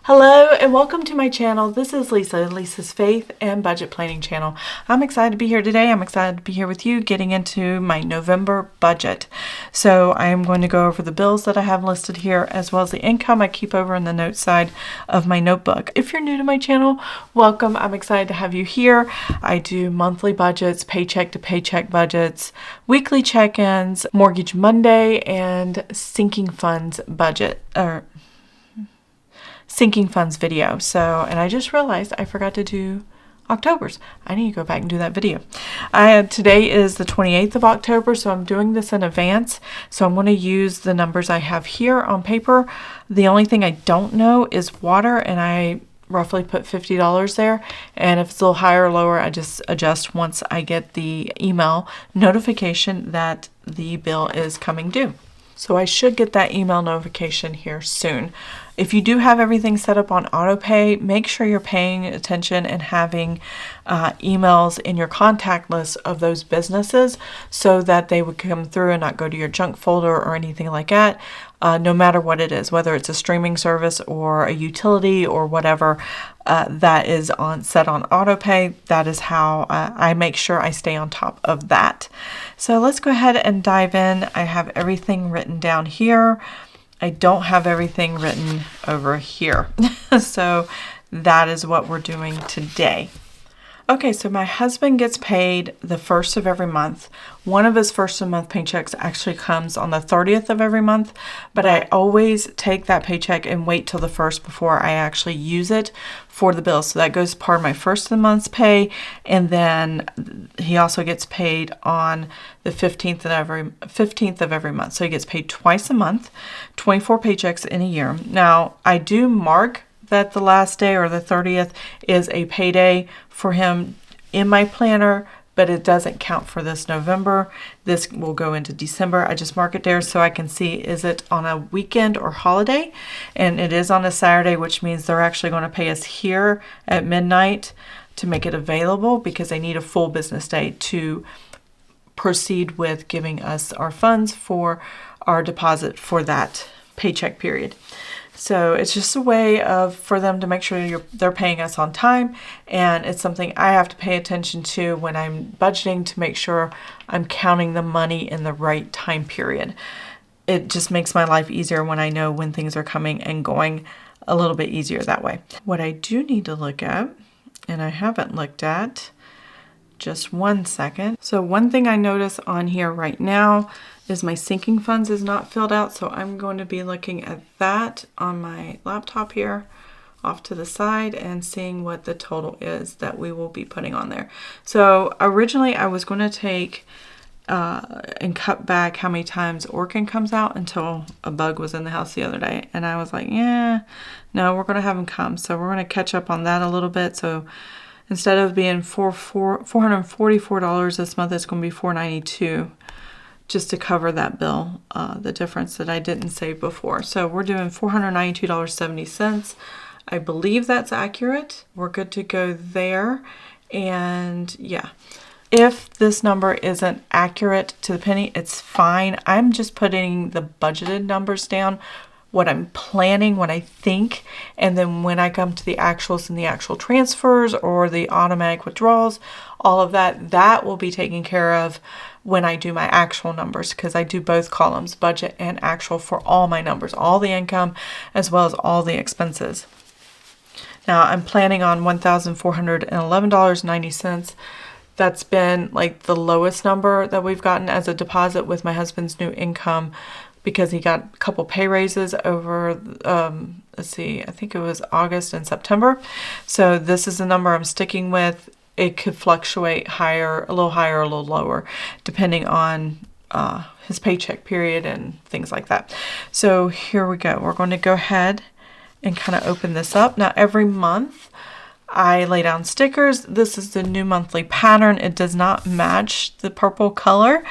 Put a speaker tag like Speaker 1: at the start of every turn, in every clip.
Speaker 1: Hello and welcome to my channel. This is Lisa's Faith and Budget Planning channel. I'm excited to be here today. I'm excited to be here with you getting into my November budget. So I am going to go over the bills that I have listed here as well as the income I keep over in the notes side of my notebook. If you're new to my channel, welcome. I'm excited to have you here. I do monthly budgets, paycheck to paycheck budgets, weekly check-ins, Mortgage Monday, and sinking funds budget sinking funds video. And I just realized I forgot to do October's. I need to go back and do that video. Today is the 28th of October, so I'm doing this in advance. So I'm going to use the numbers I have here on paper. The only thing I don't know is water, and I roughly put $50 there. And if it's a little higher or lower, I just adjust once I get the email notification that the bill is coming due. So I should get that email notification here soon. If you do have everything set up on autopay, make sure you're paying attention and having emails in your contact list of those businesses so that they would come through and not go to your junk folder or anything like that. No matter what it is, whether it's a streaming service or a utility or whatever that is set on autopay, that is how I make sure I stay on top of that. So let's go ahead and dive in. I have everything written down here. I don't have everything written over here. So that is what we're doing today. Okay, so my husband gets paid the first of every month. One of his first of the month paychecks actually comes on the 30th of every month, but I always take that paycheck and wait till the first before I actually use it for the bill. So that goes part of my first of the month's pay, and then he also gets paid on the 15th of every month. So he gets paid twice a month, 24 paychecks in a year. Now, I do mark that the last day or the 30th is a payday for him in my planner, but it doesn't count for this November. This will go into December. I just mark it there so I can see, is it on a weekend or holiday? And it is on a Saturday, which means they're actually going to pay us here at midnight to make it available because they need a full business day to proceed with giving us our funds for our deposit for that paycheck period. So it's just a way for them to make sure they're paying us on time, and it's something I have to pay attention to when I'm budgeting to make sure I'm counting the money in the right time period. It just makes my life easier when I know when things are coming and going, a little bit easier that way. What I do need to look at, and I haven't looked at, just one second. So one thing I notice on here right now is my sinking funds is not filled out. So I'm going to be looking at that on my laptop here off to the side and seeing what the total is that we will be putting on there. So originally I was going to take and cut back how many times Orkin comes out until a bug was in the house the other day. And I was like, yeah, no, we're going to have him come. So we're going to catch up on that a little bit. So instead of being $444 this month, it's going to be $492 just to cover that bill, the difference that I didn't save before. So we're doing $492.70. I believe that's accurate. We're good to go there. And yeah, if this number isn't accurate to the penny, it's fine. I'm just putting the budgeted numbers down, what I'm planning, what I think, and then when I come to the actuals and the actual transfers or the automatic withdrawals, all of that will be taken care of when I do my actual numbers, because I do both columns, budget and actual, for all my numbers, all the income as well as all the expenses. Now I'm planning on $1,411.90. That's been like the lowest number that we've gotten as a deposit with my husband's new income, because he got a couple pay raises over, let's see, I think it was August and September. So this is the number I'm sticking with. It could fluctuate higher, a little lower, depending on his paycheck period and things like that. So here we go. We're going to go ahead and kind of open this up. Now every month I lay down stickers. This is the new monthly pattern. It does not match the purple color.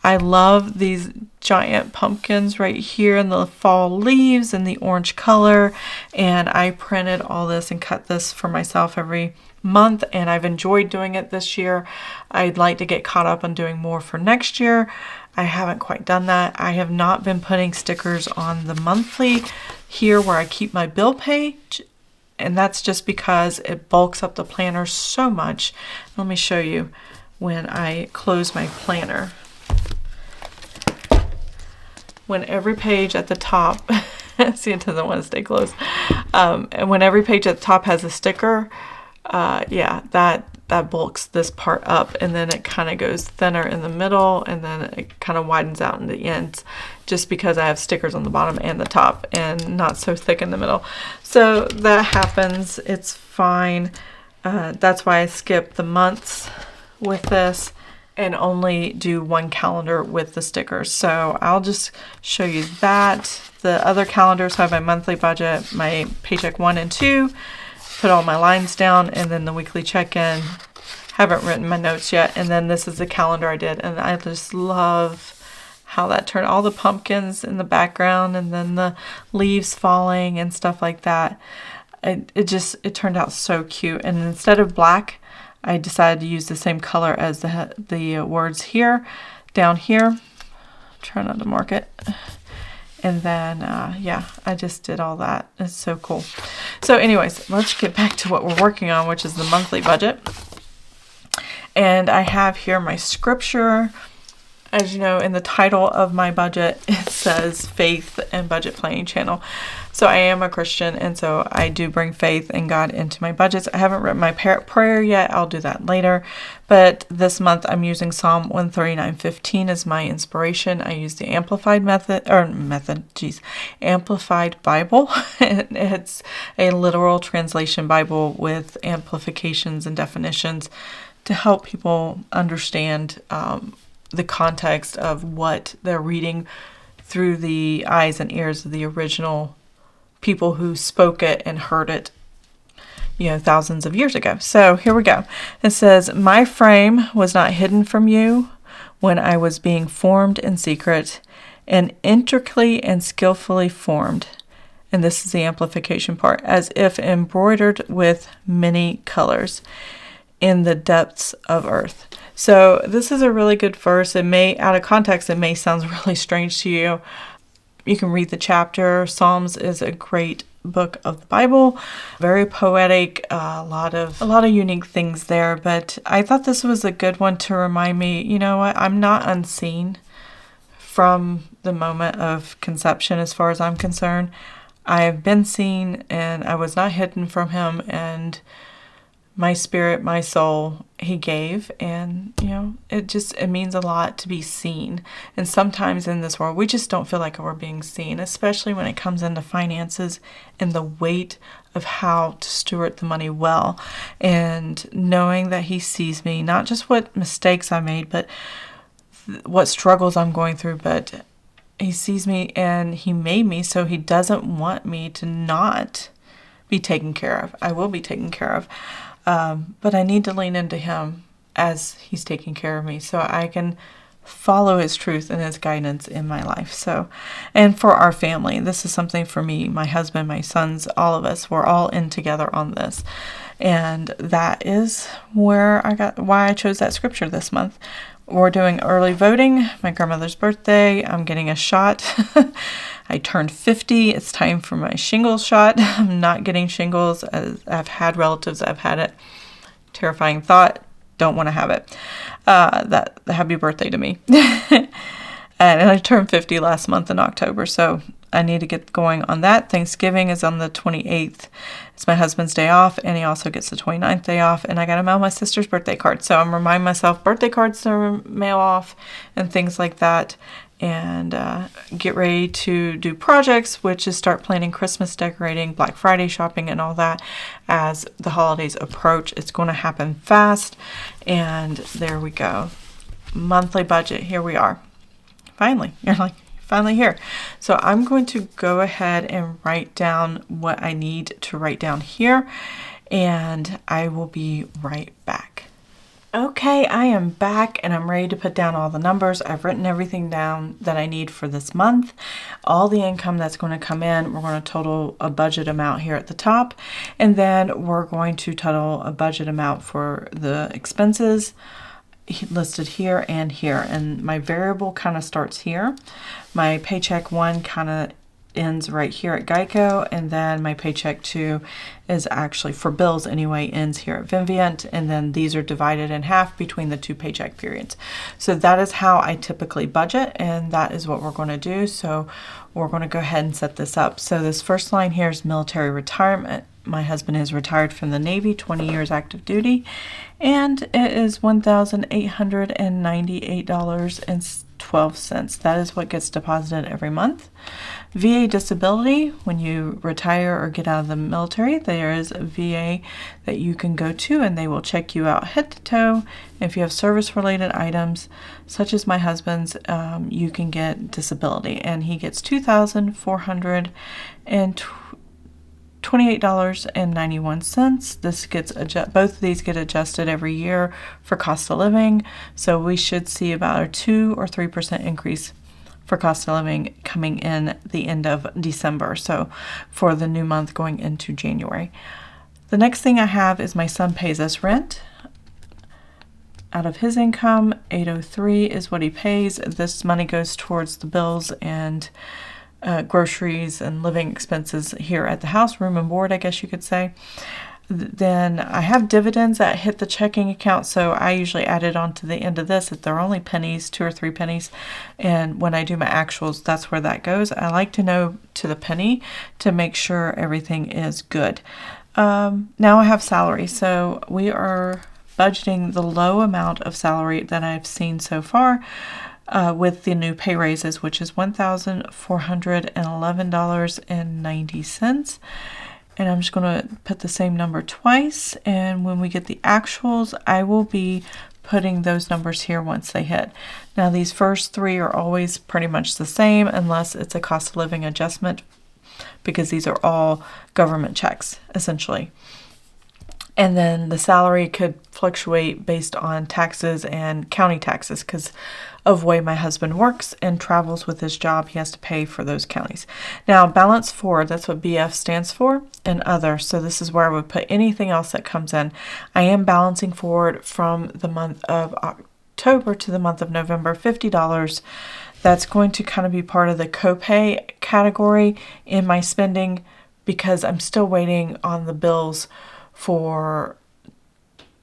Speaker 1: I love these giant pumpkins right here and the fall leaves and the orange color. And I printed all this and cut this for myself every month, and I've enjoyed doing it this year. I'd like to get caught up on doing more for next year. I haven't quite done that. I have not been putting stickers on the monthly here where I keep my bill page And that's just because it bulks up the planner so much. Let me show you when I close my planner. When every page at the top, see, it doesn't want to stay closed. And when every page at the top has a sticker, yeah, that bulks this part up, and then it kind of goes thinner in the middle, and then it kind of widens out in the ends, just because I have stickers on the bottom and the top, and not so thick in the middle. So that happens. It's fine. That's why I skip the months with this and only do one calendar with the stickers. So I'll just show you that. The other calendars have my monthly budget, my paycheck 1 and 2, put all my lines down, and then the weekly check-in. Haven't written my notes yet. And then this is the calendar I did, and I just love how that turned, all the pumpkins in the background and then the leaves falling and stuff like that. It turned out so cute. And instead of black, I decided to use the same color as the words here, down here. Try not to mark it. And then, yeah, I just did all that. It's so cool. So anyways, let's get back to what we're working on, which is the monthly budget. And I have here my scripture. As you know, in the title of my budget, it says Faith and Budget Planning Channel. So I am a Christian, and so I do bring faith and God into my budgets. I haven't written my prayer yet. I'll do that later. But this month I'm using Psalm 139:15 as my inspiration. I use the Amplified Amplified Bible. It's a literal translation Bible with amplifications and definitions to help people understand the context of what they're reading through the eyes and ears of the original people who spoke it and heard it, thousands of years ago. So here we go. It says, "My frame was not hidden from you when I was being formed in secret and intricately and skillfully formed." And this is the amplification part. "As if embroidered with many colors in the depths of earth." So this is a really good verse. It may, out of context, it may sound really strange to you. You can read the chapter. Psalms is a great book of the Bible, very poetic, a lot of unique things there. But I thought this was a good one to remind me, you know what, I'm not unseen from the moment of conception as far as I'm concerned. I have been seen, and I was not hidden from him, and my spirit, my soul, he gave. And, it means a lot to be seen. And sometimes in this world, we just don't feel like we're being seen, especially when it comes into finances and the weight of how to steward the money well. And knowing that he sees me, not just what mistakes I made, but what struggles I'm going through, but he sees me and he made me, so he doesn't want me to not be taken care of. I will be taken care of. But I need to lean into him as he's taking care of me, so I can follow his truth and his guidance in my life. So, and for our family, this is something for me, my husband, my sons, all of us, we're all in together on this. And that is why I chose that scripture this month. We're doing early voting, my grandmother's birthday. I'm getting a shot. I turned 50. It's time for my shingles shot. I'm not getting shingles. I've had relatives that have had it. Terrifying thought. Don't want to have it. Happy birthday to me. And I turned 50 last month in October, so I need to get going on that. Thanksgiving is on the 28th. It's my husband's day off, and he also gets the 29th day off, and I got to mail my sister's birthday card. So I'm reminding myself birthday cards to mail off and things like that, and get ready to do projects, which is start planning Christmas decorating, Black Friday shopping, and all that as the holidays approach. It's going to happen fast, and there we go. Monthly budget, here we are. Finally, finally here. So I'm going to go ahead and write down what I need to write down here, and I will be right back. Okay, I am back and I'm ready to put down all the numbers. I've written everything down that I need for this month. All the income that's going to come in, we're going to total a budget amount here at the top, and then we're going to total a budget amount for the expenses listed here and here. And my variable kind of starts here. My paycheck 1 kind of ends right here at Geico, and then my paycheck 2 is actually, for bills anyway, ends here at Vivint, and then these are divided in half between the 2 paycheck periods. So that is how I typically budget, and that is what we're going to do. So we're going to go ahead and set this up. So this first line here is military retirement. My husband is retired from the Navy, 20 years active duty, and it is $1,898.12. That is what gets deposited every month. VA disability, when you retire or get out of the military, there is a VA that you can go to and they will check you out head to toe. If you have service-related items, such as my husband's, you can get disability, and he gets $2,428.91. This gets both of these get adjusted every year for cost of living, so we should see about a 2 or 3% increase for cost of living coming in the end of December, so for the new month going into January. The next thing I have is my son pays us rent. Out of his income, $803 is what he pays. This money goes towards the bills and groceries and living expenses here at the house, room and board, I guess you could say. Then I have dividends that hit the checking account, so I usually add it on to the end of this. If they're only pennies, 2 or 3 pennies, and when I do my actuals, that's where that goes. I like to know to the penny to make sure everything is good. Now I have salary, so we are budgeting the low amount of salary that I've seen so far. With the new pay raises, which is $1,411.90. And I'm just going to put the same number twice. And when we get the actuals, I will be putting those numbers here once they hit. Now, these first 3 are always pretty much the same unless it's a cost of living adjustment, because these are all government checks, essentially. And then the salary could fluctuate based on taxes and county taxes because of the way my husband works and travels with his job. He has to pay for those counties. Now, balance forward, that's what BF stands for, and other. So this is where I would put anything else that comes in. I am balancing forward from the month of October to the month of November, $50. That's going to kind of be part of the copay category in my spending because I'm still waiting on the bills for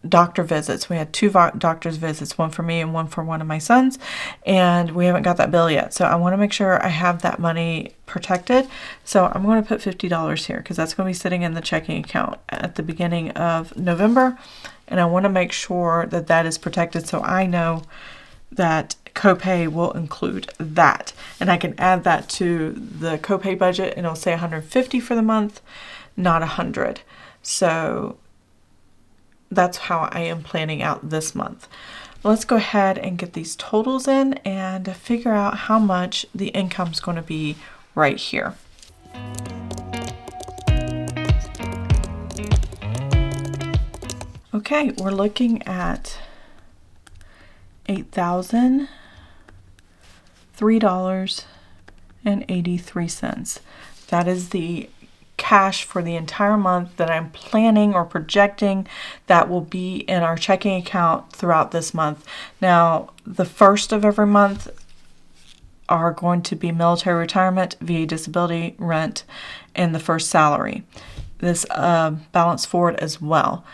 Speaker 1: doctor visits. We had 2 doctor's visits, one for me and one for one of my sons, and we haven't got that bill yet. So I want to make sure I have that money protected. So I'm going to put $50 here because that's going to be sitting in the checking account at the beginning of November, and I want to make sure that that is protected so I know that copay will include that, and I can add that to the copay budget, and it'll say $150 for the month, not $100. So that's how I am planning out this month. Let's go ahead and get these totals in and figure out how much the income is going to be right here. Okay, we're looking at $8,003.83. That is the cash for the entire month that I'm planning or projecting that will be in our checking account throughout this month. Now, the first of every month are going to be military retirement, VA disability, rent, and the first salary. This balance forward as well.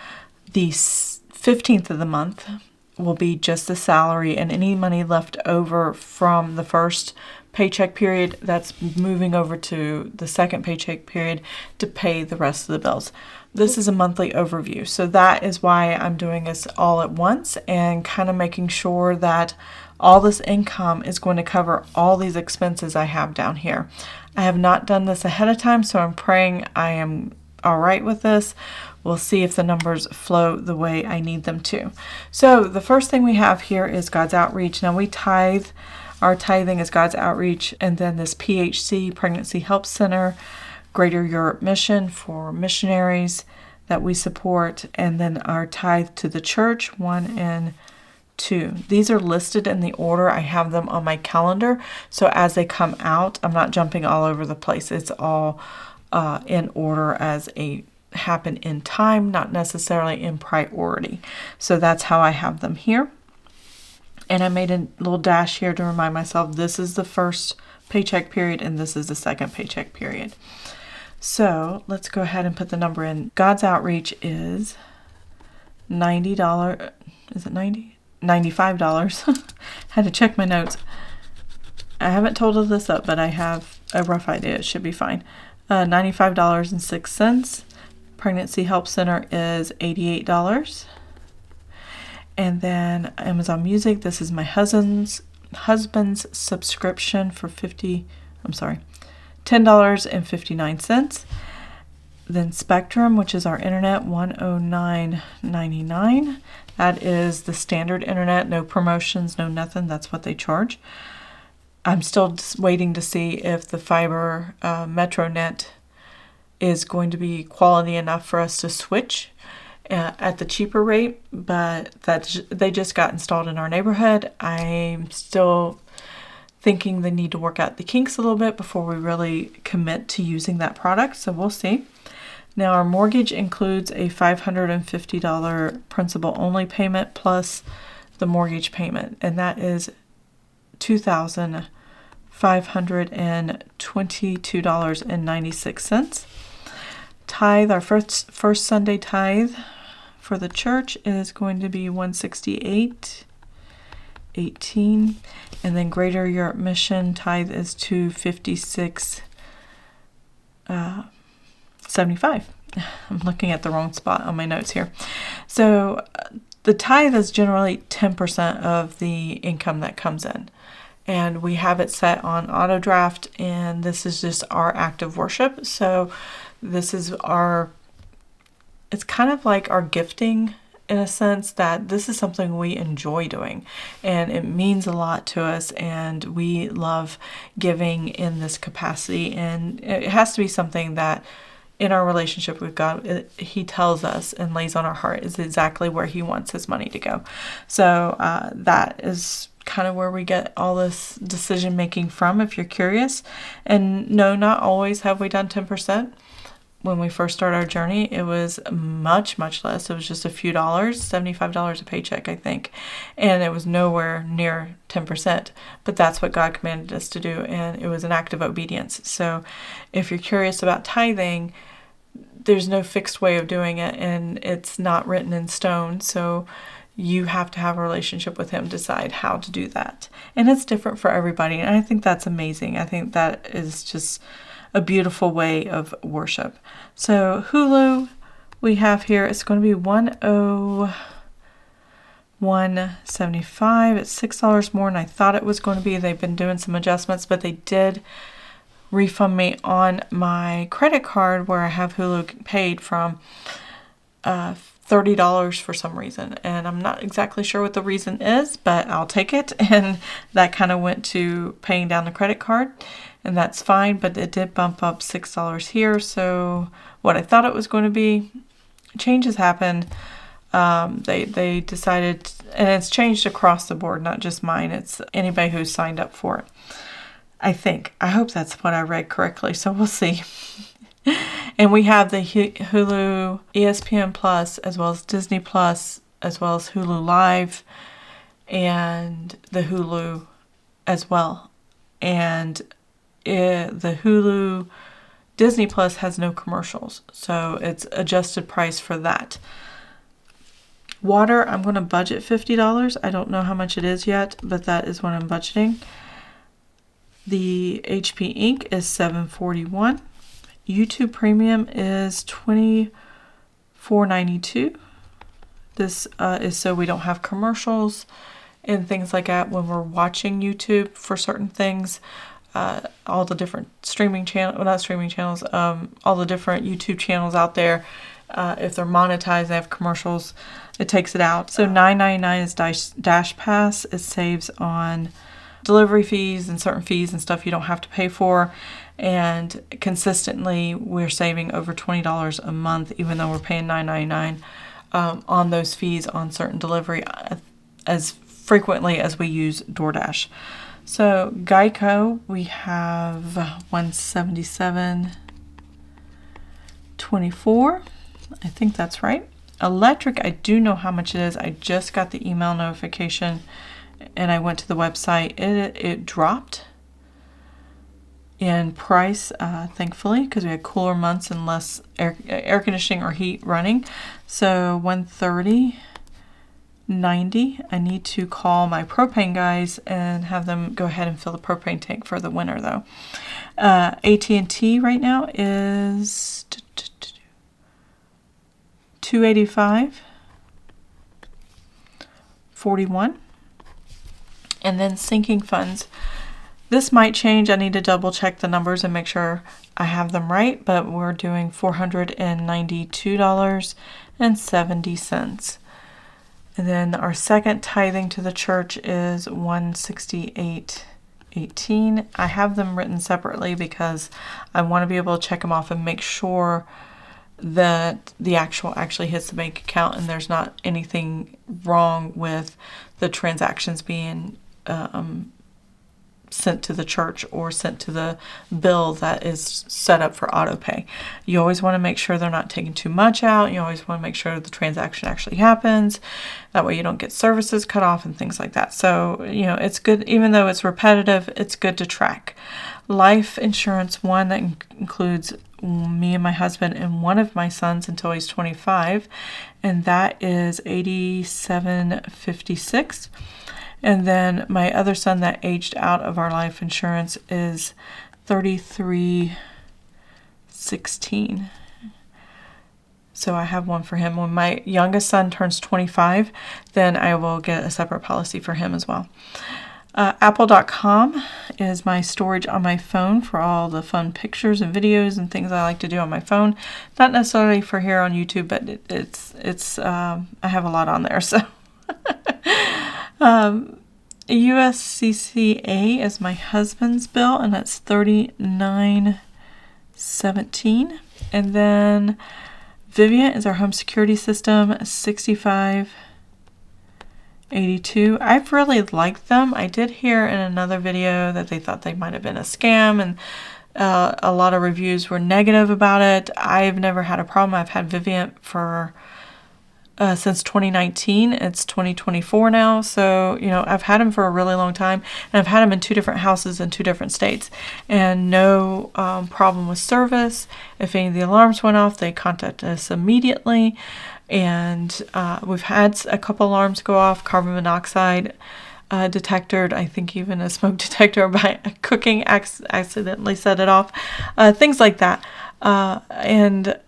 Speaker 1: The 15th of the month will be just the salary and any money left over from the first paycheck period that's moving over to the second paycheck period to pay the rest of the bills. This is a monthly overview, so that is why I'm doing this all at once and kind of making sure that all this income is going to cover all these expenses I have down here. I have not done this ahead of time, so I'm praying I am all right with this. We'll see if the numbers flow the way I need them to. So the first thing we have here is God's Outreach. Now we tithe. Our tithing is God's Outreach, and then this PHC, Pregnancy Help Center, Greater Europe Mission for missionaries that we support, and then our tithe to the church, 1 and 2. These are listed in the order. I have them on my calendar, so as they come out, I'm not jumping all over the place. It's all in order as a happen in time, not necessarily in priority. So that's how I have them here. And I made a little dash here to remind myself this is the first paycheck period and this is the second paycheck period. So let's go ahead and put the number in. God's outreach is $90. Is it 90? $95. Had to check my notes. I haven't totaled this up, but I have a rough idea. It should be fine. $95.06. Pregnancy Help Center is $88. And then Amazon Music, this is my husband's subscription for $10.59. Then Spectrum, which is our internet, $109.99. That is the standard internet, no promotions, no nothing. That's what they charge. I'm still just waiting to see if the fiber MetroNet is going to be quality enough for us to switch at the cheaper rate, but they just got installed in our neighborhood. I'm still thinking they need to work out the kinks a little bit before we really commit to using that product, so we'll see. Now our mortgage includes a $550 principal only payment plus the mortgage payment, and that is $2,522.96. Tithe, our first Sunday tithe for the church is going to be $168.18, and then Greater Europe Mission tithe is $256.75. I'm looking at the wrong spot on my notes here. So the tithe is generally 10% of the income that comes in. And we have it set on auto draft, and this is just our act of worship. So this is it's kind of like our gifting in a sense, that this is something we enjoy doing and it means a lot to us, and we love giving in this capacity, and it has to be something that in our relationship with God, He tells us and lays on our heart is exactly where He wants His money to go. So that is kind of where we get all this decision making from, if you're curious. And no, not always have we done 10%. When we first started our journey, it was much, much less. It was just a few dollars, $75 a paycheck, I think. And it was nowhere near 10%. But that's what God commanded us to do, and it was an act of obedience. So if you're curious about tithing, there's no fixed way of doing it, and it's not written in stone. So you have to have a relationship with Him, decide how to do that. And it's different for everybody, and I think that's amazing. I think that is just a beautiful way of worship. So Hulu we have here, it's going to be $101.75. It's $6 more than I thought it was going to be. They've been doing some adjustments, but they did refund me on my credit card where I have Hulu paid from $30 for some reason, and I'm not exactly sure what the reason is, but I'll take it. And that kind of went to paying down the credit card, and that's fine, but it did bump up $6 here. So what I thought it was going to be, changes happened. They decided, and it's changed across the board, not just mine. It's anybody who's signed up for it. I hope that's what I read correctly, so we'll see. And we have the Hulu, ESPN Plus, as well as Disney Plus, as well as Hulu Live, and the Hulu as well. And the Hulu Disney Plus has no commercials, so it's adjusted price for that. Water, I'm going to budget $50. I don't know how much it is yet, but that is what I'm budgeting. The HP Ink is $7.41. YouTube Premium is $24.92. This is so we don't have commercials and things like that when we're watching YouTube for certain things. All the different streaming channels, well, not streaming channels, all the different YouTube channels out there, if they're monetized, they have commercials, it takes it out. So $9.99 is Dash Pass. It saves on delivery fees and certain fees and stuff you don't have to pay for. And consistently, we're saving over $20 a month, even though we're paying $9.99 on those fees on certain delivery as frequently as we use DoorDash. So Geico, we have $177.24. I think that's right. Electric, I do know how much it is. I just got the email notification and I went to the website, it dropped in price, thankfully, because we had cooler months and less air conditioning or heat running. So $130.90. I need to call my propane guys and have them go ahead and fill the propane tank for the winter, though. AT&T right now is $285.41. And then sinking funds. This might change. I need to double check the numbers and make sure I have them right, but we're doing $492.70. And then our second tithing to the church is $168.18. I have them written separately because I want to be able to check them off and make sure that the actually hits the bank account and there's not anything wrong with the transactions being sent to the church or sent to the bill that is set up for auto pay. You always want to make sure they're not taking too much out. You always want to make sure the transaction actually happens. That way you don't get services cut off and things like that. So, it's good, even though it's repetitive, it's good to track. Life insurance, one that includes me and my husband and one of my sons until he's 25, and that is $87.56. And then my other son that aged out of our life insurance is $33.16. So I have one for him. When my youngest son turns 25, then I will get a separate policy for him as well. Apple.com is my storage on my phone for all the fun pictures and videos and things I like to do on my phone. Not necessarily for here on YouTube, but it's I have a lot on there, so. USCCA is my husband's bill, and that's $39.17. And then Vivint is our home security system, $65.82. I've really liked them. I did hear in another video that they thought they might have been a scam, and a lot of reviews were negative about it. I've never had a problem. I've had Vivint for since 2019. It's 2024 now, so I've had them for a really long time, and I've had them in 2 different houses in 2 different states, and no problem with service. If any of the alarms went off, they contacted us immediately, and we've had a couple alarms go off, carbon monoxide detector, I think even a smoke detector by cooking accidentally set it off, things like that, and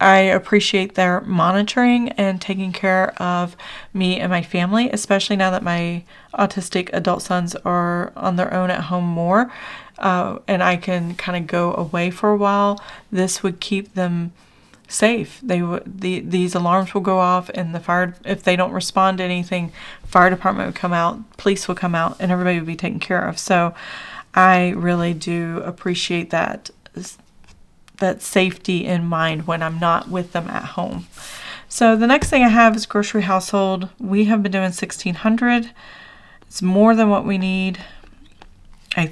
Speaker 1: I appreciate their monitoring and taking care of me and my family, especially now that my autistic adult sons are on their own at home more, and I can kind of go away for a while. This would keep them safe. These alarms will go off, and if they don't respond to anything, fire department would come out, police would come out, and everybody would be taken care of. So I really do appreciate that safety in mind when I'm not with them at home. So the next thing I have is grocery household. We have been doing $1,600. It's more than what we need, I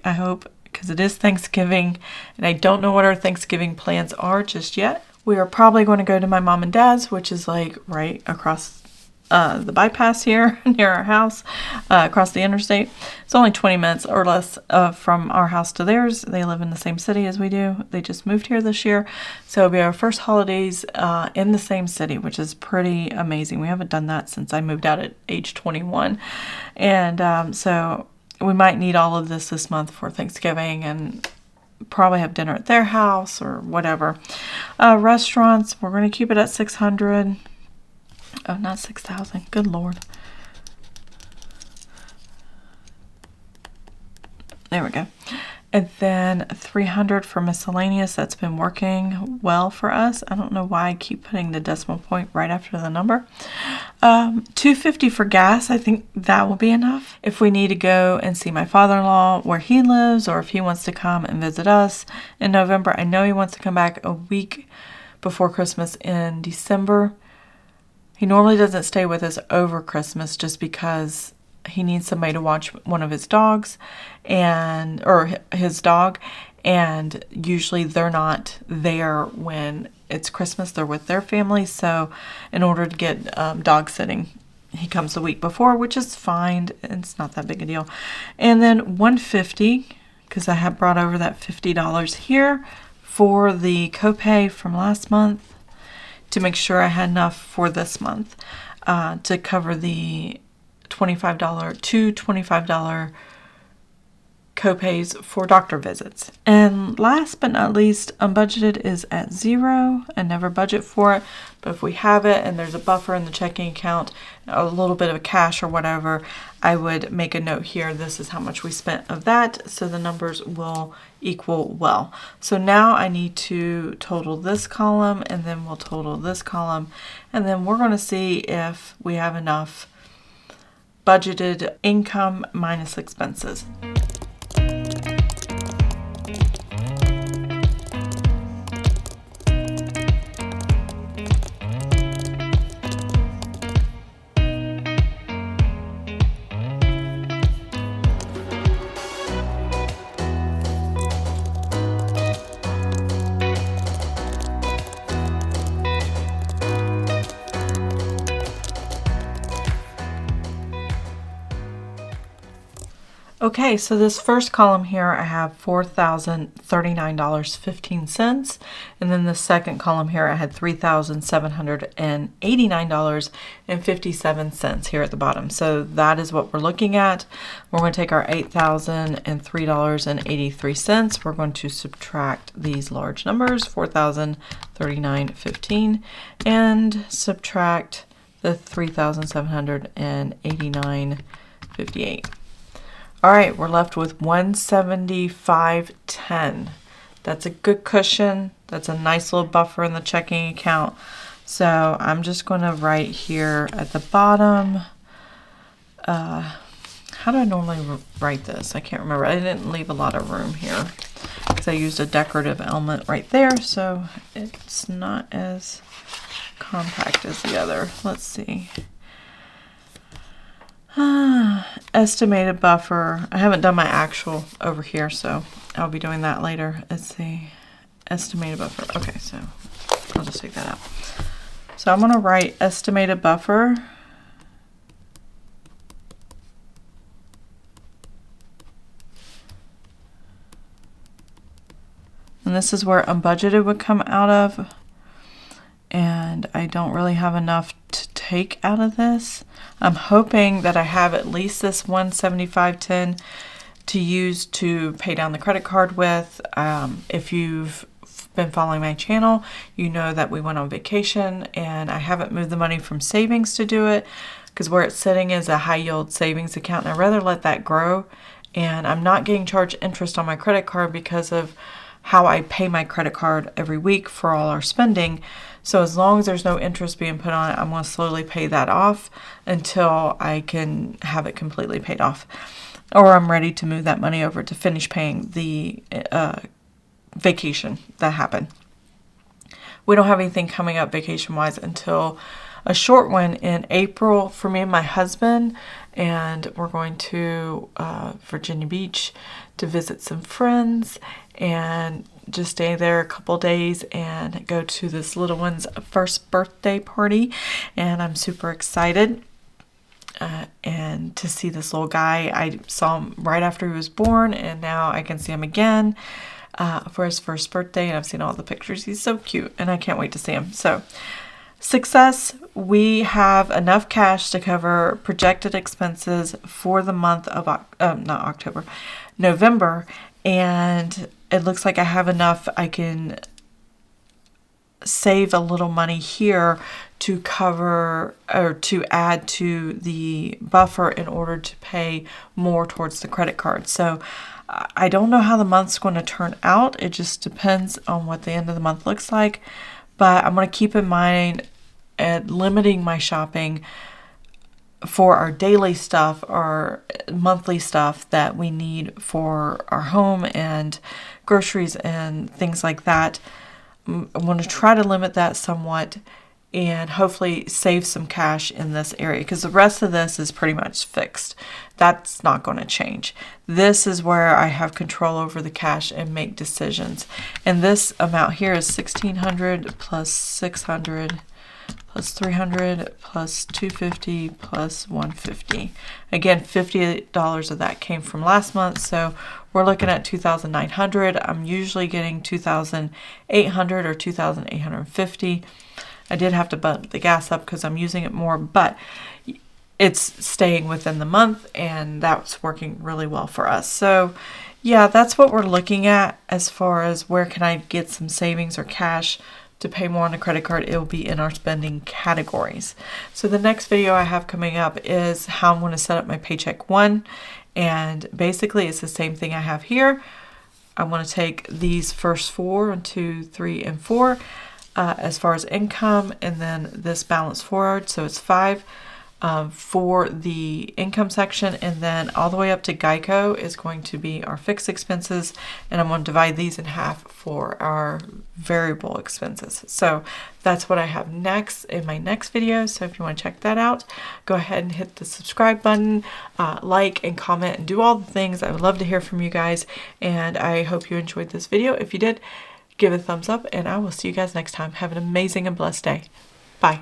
Speaker 1: hope, because it is Thanksgiving, and I don't know what our Thanksgiving plans are just yet. We are probably going to go to my mom and dad's, which is like right across the bypass here near our house, across the interstate. It's only 20 minutes or less from our house to theirs. They live in the same city as we do. They just moved here this year. So it'll be our first holidays in the same city, which is pretty amazing. We haven't done that since I moved out at age 21. And so we might need all of this month for Thanksgiving, and probably have dinner at their house or whatever. Restaurants, we're going to keep it at $600. Oh, not 6,000. Good Lord. There we go. And then $300 for miscellaneous. That's been working well for us. I don't know why I keep putting the decimal point right after the number. $250 for gas. I think that will be enough. If we need to go and see my father-in-law where he lives, or if he wants to come and visit us in November. I know he wants to come back a week before Christmas in December. He normally doesn't stay with us over Christmas just because he needs somebody to watch one of his dogs, or his dog, and usually they're not there when it's Christmas. They're with their family, so in order to get dog sitting he comes the week before, which is fine. It's not that big a deal. And then $150, because I have brought over that $50 here for the copay from last month to make sure I had enough for this month to cover the $25 copays for doctor visits. And last but not least, unbudgeted is at 0. I never budget for it, but if we have it and there's a buffer in the checking account, a little bit of cash or whatever, I would make a note here. This is how much we spent of that, so the numbers will equal well. So now I need to total this column, and then we'll total this column, and then we're going to see if we have enough budgeted income minus expenses. Okay, so this first column here, I have $4,039.15, and then the second column here, I had $3,789.57 here at the bottom. So that is what we're looking at. We're going to take our $8,003.83. We're going to subtract these large numbers, $4,039.15, and subtract the $3,789.58. All right, we're left with $175.10. That's a good cushion. That's a nice little buffer in the checking account. So I'm just going to write here at the bottom. How do I normally write this? I can't remember. I didn't leave a lot of room here because I used a decorative element right there, so it's not as compact as the other. Let's see. Estimated buffer. I haven't done my actual over here, so I'll be doing that later. Let's see. Estimated buffer. Okay, so I'll just take that out. So I'm going to write estimated buffer. And this is where unbudgeted would come out of. And I don't really have enough to take out of this. I'm hoping that I have at least this $175.10 to use to pay down the credit card with. If you've been following my channel, you know that we went on vacation and I haven't moved the money from savings to do it because where it's sitting is a high yield savings account, and I'd rather let that grow. And I'm not getting charged interest on my credit card because of how I pay my credit card every week for all our spending. So as long as there's no interest being put on it, I'm going to slowly pay that off until I can have it completely paid off. Or I'm ready to move that money over to finish paying the vacation that happened. We don't have anything coming up vacation-wise until a short one in April for me and my husband. And we're going to Virginia Beach to visit some friends and just stay there a couple days and go to this little one's first birthday party. And I'm super excited. And to see this little guy. I saw him right after he was born, and now I can see him again for his first birthday, and I've seen all the pictures. He's so cute, and I can't wait to see him. So, success. We have enough cash to cover projected expenses for the month of November, and it looks like I have enough. I can save a little money here to cover or to add to the buffer in order to pay more towards the credit card. So I don't know how the month's going to turn out. It just depends on what the end of the month looks like. But I'm going to keep in mind at limiting my shopping for our daily stuff, our monthly stuff that we need for our home and groceries and things like that. I'm going to try to limit that somewhat and hopefully save some cash in this area because the rest of this is pretty much fixed. That's not going to change. This is where I have control over the cash and make decisions. And this amount here is $1,600 plus $600 plus 300 plus 250 plus 150. Again, $50 of that came from last month, so we're looking at 2,900. I'm usually getting 2,800 or 2,850. I did have to bump the gas up because I'm using it more, but it's staying within the month, and that's working really well for us. So yeah, that's what we're looking at as far as where can I get some savings or cash to pay more on a credit card. It will be in our spending categories. So the next video I have coming up is how I'm going to set up my paycheck one, and basically it's the same thing I have here. I want to take these first 4, 1, 2, 3, and 4 as far as income, and then this balance forward, so it's 5 for the income section, and then all the way up to Geico is going to be our fixed expenses, and I'm going to divide these in half for our variable expenses. So that's what I have next in my next video. So if you want to check that out, go ahead and hit the subscribe button, like and comment and do all the things. I would love to hear from you guys, and I hope you enjoyed this video. If you did, give it a thumbs up, and I will see you guys next time. Have an amazing and blessed day. Bye.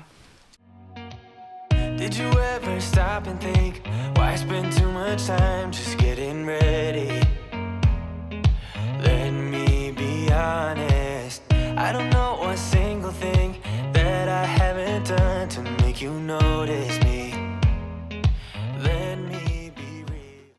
Speaker 2: Did you ever stop and think, why spend too much time just